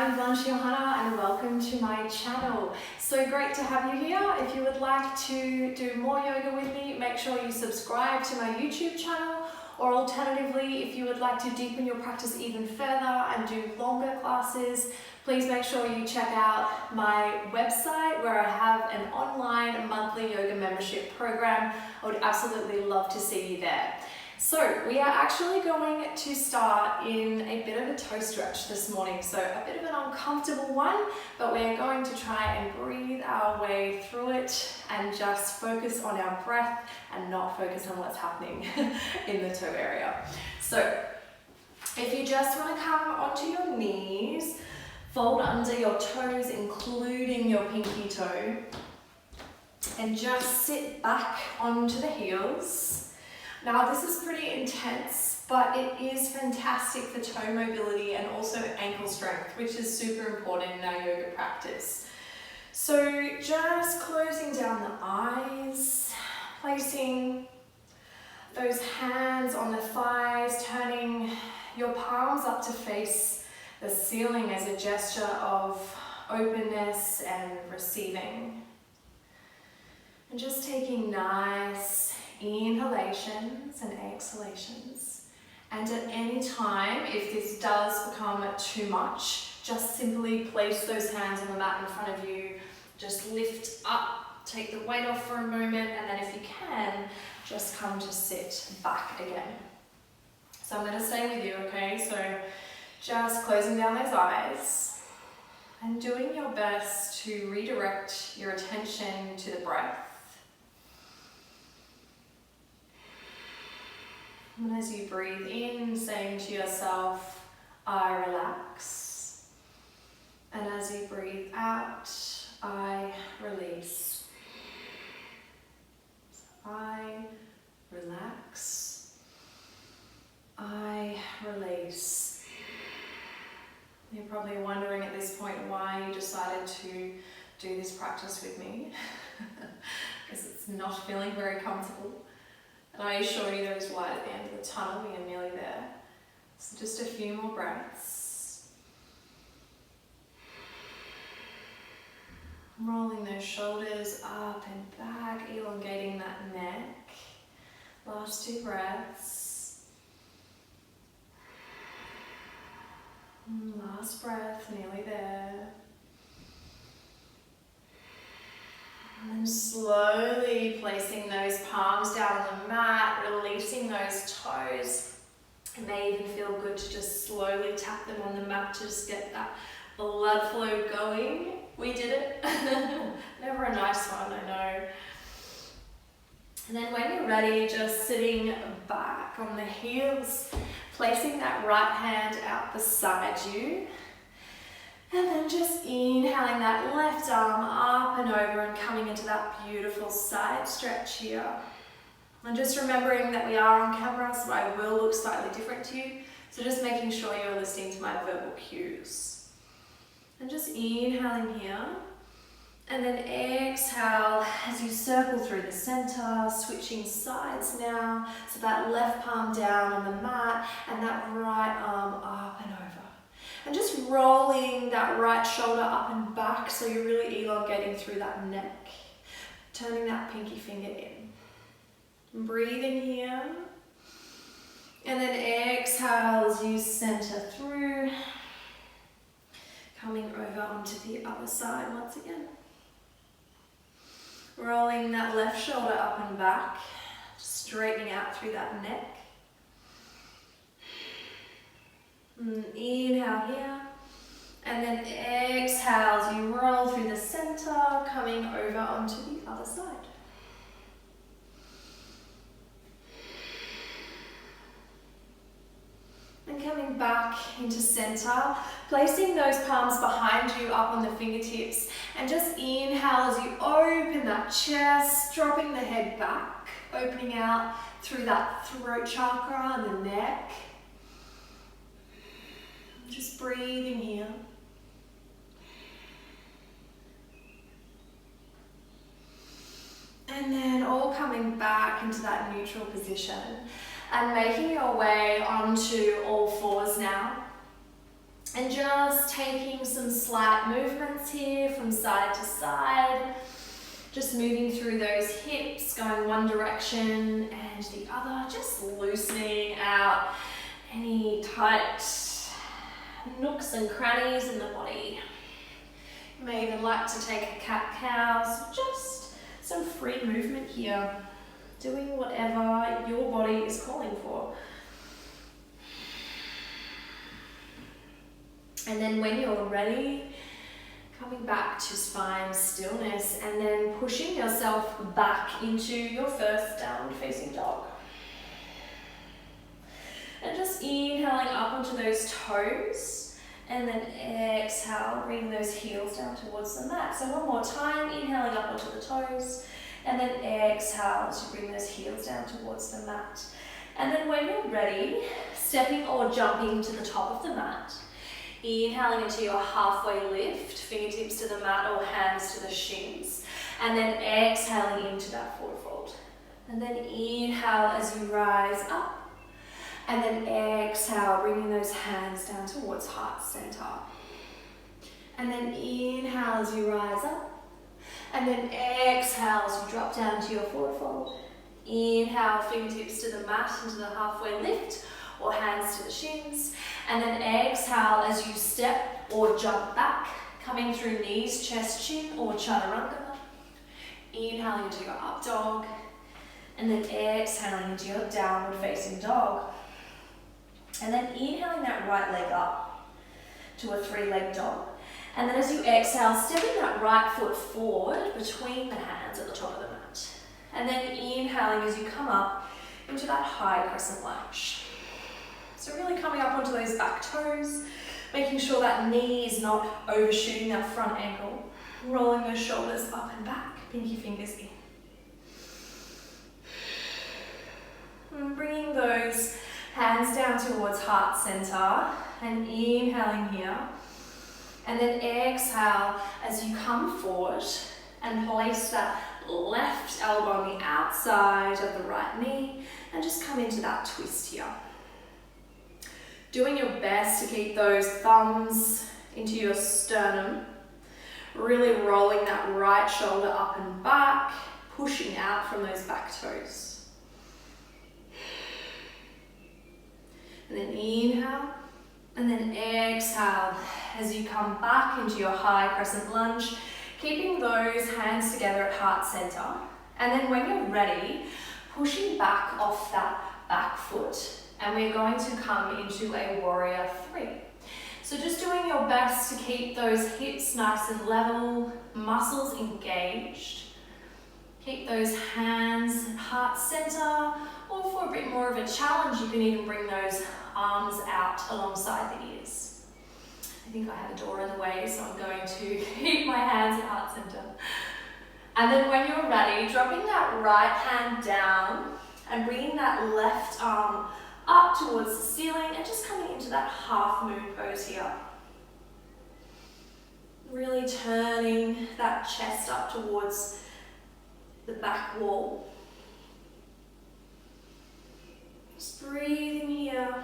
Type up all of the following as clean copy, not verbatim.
I'm Blanche Johanna and welcome to my channel. So great to have you here. If you would like to do more yoga with me, make sure you subscribe to my YouTube channel, or alternatively, if you would like to deepen your practice even further and do longer classes, please make sure you check out my website where I have an online monthly yoga membership program. I would absolutely love to see you there. So we are actually going to start in a bit of a toe stretch this morning. So a bit of an uncomfortable one, but we're going to try and breathe our way through it and just focus on our breath and not focus on what's happening in the toe area. So if you just want to come onto your knees, fold under your toes, including your pinky toe, and just sit back onto the heels. Now this is pretty intense, but it is fantastic for toe mobility and also ankle strength, which is super important in our yoga practice. So just closing down the eyes, placing those hands on the thighs, turning your palms up to face the ceiling as a gesture of openness and receiving. And just taking nice inhalations and exhalations. And at any time, if this does become too much, just simply place those hands on the mat in front of you. Just lift up, take the weight off for a moment, and then if you can, just come to sit back again. So I'm going to stay with you, okay? So just closing down those eyes and doing your best to redirect your attention to the breath. And as you breathe in, saying to yourself, I relax. And as you breathe out, I release. So I relax. I release. You're probably wondering at this point why you decided to do this practice with me. Because it's not feeling very comfortable. And I assure you there is light at the end of the tunnel. We are nearly there. So just a few more breaths. Rolling those shoulders up and back, elongating that neck. Last two breaths. Last breath, nearly there. And then slowly placing those palms down on the mat, releasing those toes. It may even feel good to just slowly tap them on the mat to just get that blood flow going. We did it. Never a nice one, I know. And then when you're ready, just sitting back on the heels, placing that right hand out beside you. And then just inhaling that left arm up and over and coming into that beautiful side stretch here. And just remembering that we are on camera, so I will look slightly different to you. So just making sure you're listening to my verbal cues. And just inhaling here. And then exhale as you circle through the center, switching sides now. So that left palm down on the mat and that right arm up and over. And just rolling that right shoulder up and back so you're really elongating through that neck. Turning that pinky finger in. And breathing here. And then exhale as you center through. Coming over onto the other side once again. Rolling that left shoulder up and back. Straightening out through that neck. Inhale here, and then exhale as you roll through the center, coming over onto the other side. And coming back into center, placing those palms behind you up on the fingertips, and just inhale as you open that chest, dropping the head back, opening out through that throat chakra and the neck. Just breathing here. And then all coming back into that neutral position and making your way onto all fours now. And just taking some slight movements here from side to side. Just moving through those hips, going one direction and the other, just loosening out any tight nooks and crannies in the body. You may even like to take a cat-cow, so just some free movement here, doing whatever your body is calling for. And then when you're ready, coming back to spine stillness and then pushing yourself back into your first downward facing dog. And just inhaling up onto those toes and then exhale, bringing those heels down towards the mat. So one more time, inhaling up onto the toes and then exhale as you bring those heels down towards the mat. And then when you're ready, stepping or jumping to the top of the mat. Inhaling into your halfway lift, fingertips to the mat or hands to the shins. And then exhaling into that forward fold. And then inhale as you rise up. And then exhale, bringing those hands down towards heart center. And then inhale as you rise up. And then exhale as you drop down to your forward fold. Inhale, fingertips to the mat into the halfway lift or hands to the shins. And then exhale as you step or jump back, coming through knees, chest, chin or chaturanga. Inhaling into your up dog. And then exhaling into your downward facing dog. And then inhaling that right leg up to a 3-leg dog. And then as you exhale, stepping that right foot forward between the hands at the top of the mat. And then inhaling as you come up into that high crescent lunge. So really coming up onto those back toes, making sure that knee is not overshooting that front ankle. Rolling those shoulders up and back, pinky fingers in. And bringing those hands down towards heart center and inhaling here. And then exhale as you come forward and place that left elbow on the outside of the right knee and just come into that twist here. Doing your best to keep those thumbs into your sternum, really rolling that right shoulder up and back, pushing out from those back toes. And then inhale, and then exhale as you come back into your high crescent lunge, keeping those hands together at heart center. And then when you're ready, pushing back off that back foot. And we're going to come into a warrior 3. So just doing your best to keep those hips nice and level, muscles engaged. Keep those hands at heart center, or for a bit more of a challenge, you can even bring those arms out alongside the ears. I think I have a door in the way, so I'm going to keep my hands at heart center. And then when you're ready, dropping that right hand down and bringing that left arm up towards the ceiling and just coming into that half moon pose here. Really turning that chest up towards the back wall. Just breathing here.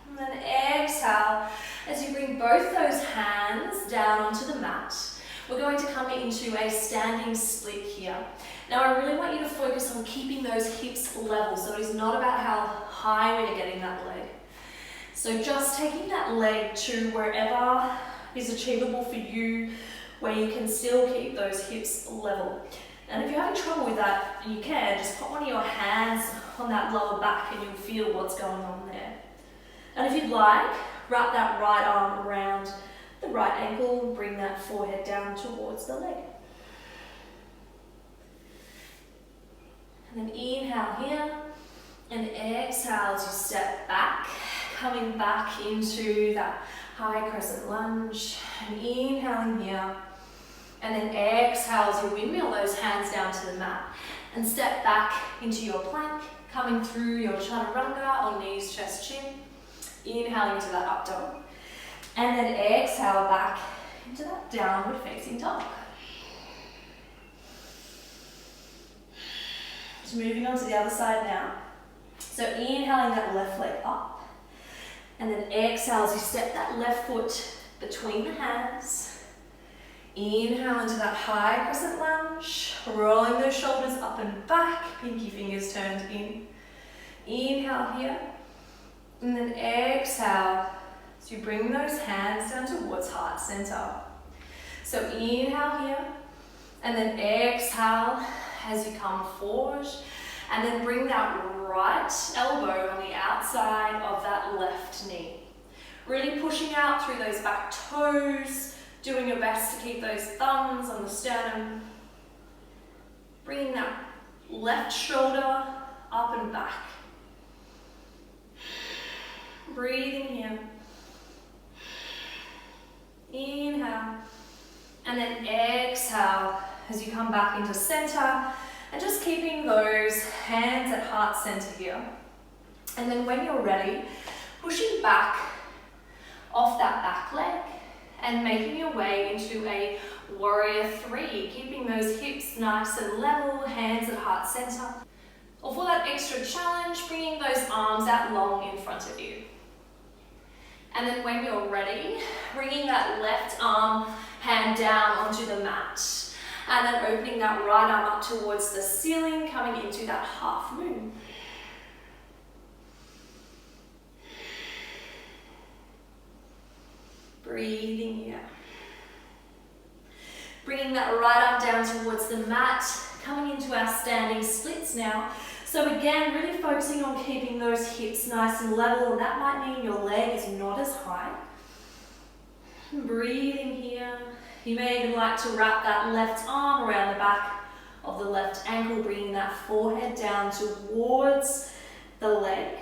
And then exhale as you bring both those hands down onto the mat. We're going to come into a standing split here. Now I really want you to focus on keeping those hips level, so it is not about how high we're getting that leg. So just taking that leg to wherever is achievable for you, where you can still keep those hips level. And if you're having trouble with that, you can just put one of your hands on that lower back and you'll feel what's going on there. And if you'd like, wrap that right arm around the right ankle and bring that forehead down towards the leg. And then inhale here and exhale as you step back, coming back into that high crescent lunge. And inhaling here. And then exhale as you windmill those hands down to the mat. And step back into your plank, coming through your chaturanga on knees, chest, chin. Inhaling into that up dog. And then exhale back into that downward facing dog. So moving on to the other side now. So inhaling that left leg up. And then exhale as you step that left foot between the hands. Inhale into that high crescent lunge, rolling those shoulders up and back, pinky fingers turned in. Inhale here, and then exhale as you bring those hands down towards heart center. So inhale here, and then exhale as you come forward, and then bring that right elbow on the outside of that left knee. Really pushing out through those back toes, doing your best to keep those thumbs on the sternum. Bringing that left shoulder up and back. Breathing here. Inhale. And then exhale as you come back into center. And just keeping those hands at heart center here. And then when you're ready, pushing back off that back leg and making your way into a warrior three, keeping those hips nice and level, hands at heart center. Or for that extra challenge, bringing those arms out long in front of you. And then when you're ready, bringing that left arm, hand down onto the mat. And then opening that right arm up towards the ceiling, coming into that half moon. Breathing here. Bringing that right arm down towards the mat, coming into our standing splits now. So again, really focusing on keeping those hips nice and level, and that might mean your leg is not as high. Breathing here. You may even like to wrap that left arm around the back of the left ankle, bringing that forehead down towards the leg.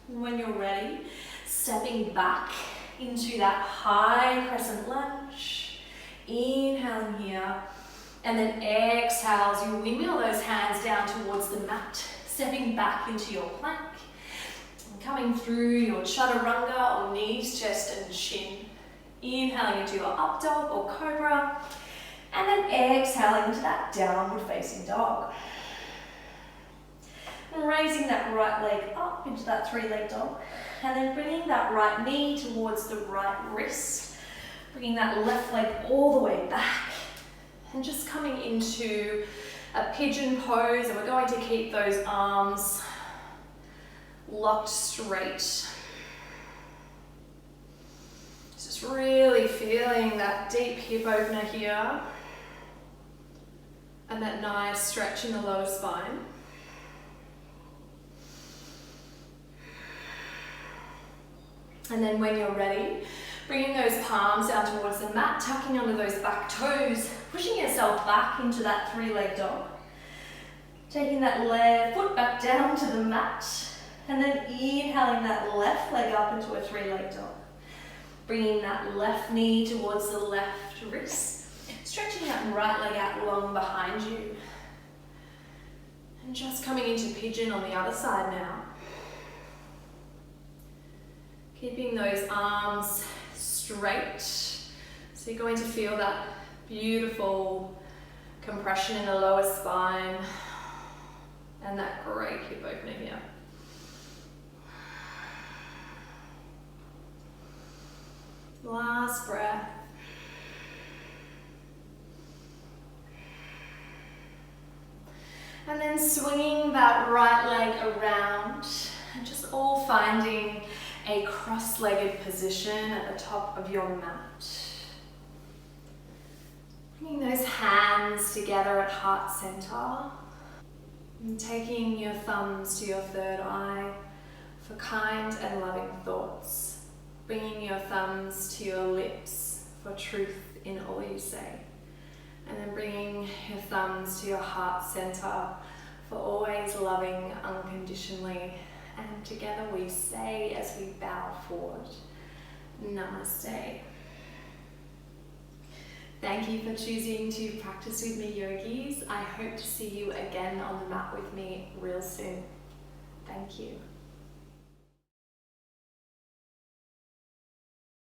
When you're ready, stepping back into that high crescent lunge. Inhaling here, and then exhale as you windmill those hands down towards the mat, stepping back into your plank. Coming through your chaturanga or knees, chest and shin. Inhaling into your up dog or cobra. And then exhaling into that downward facing dog. And raising that right leg up into that three-leg dog. And then bringing that right knee towards the right wrist. Bringing that left leg all the way back. And just coming into a pigeon pose. And we're going to keep those arms locked straight. Just really feeling that deep hip opener here and that nice stretch in the lower spine. And then when you're ready, bringing those palms down towards the mat, tucking under those back toes, pushing yourself back into that three-leg dog. Taking that left foot back down to the mat. And then inhaling that left leg up into a three-leg dog. Bringing that left knee towards the left wrist. Stretching that right leg out long behind you. And just coming into pigeon on the other side now. Keeping those arms straight. So you're going to feel that beautiful compression in the lower spine. And that great hip opener here. Last breath. And then swinging that right leg around and just all finding a cross-legged position at the top of your mat. Bringing those hands together at heart center. And taking your thumbs to your third eye for kind and loving thoughts. Bringing your thumbs to your lips for truth in all you say. And then bringing your thumbs to your heart center for always loving unconditionally. And together we say as we bow forward, Namaste. Thank you for choosing to practice with me, yogis. I hope to see you again on the mat with me real soon. Thank you.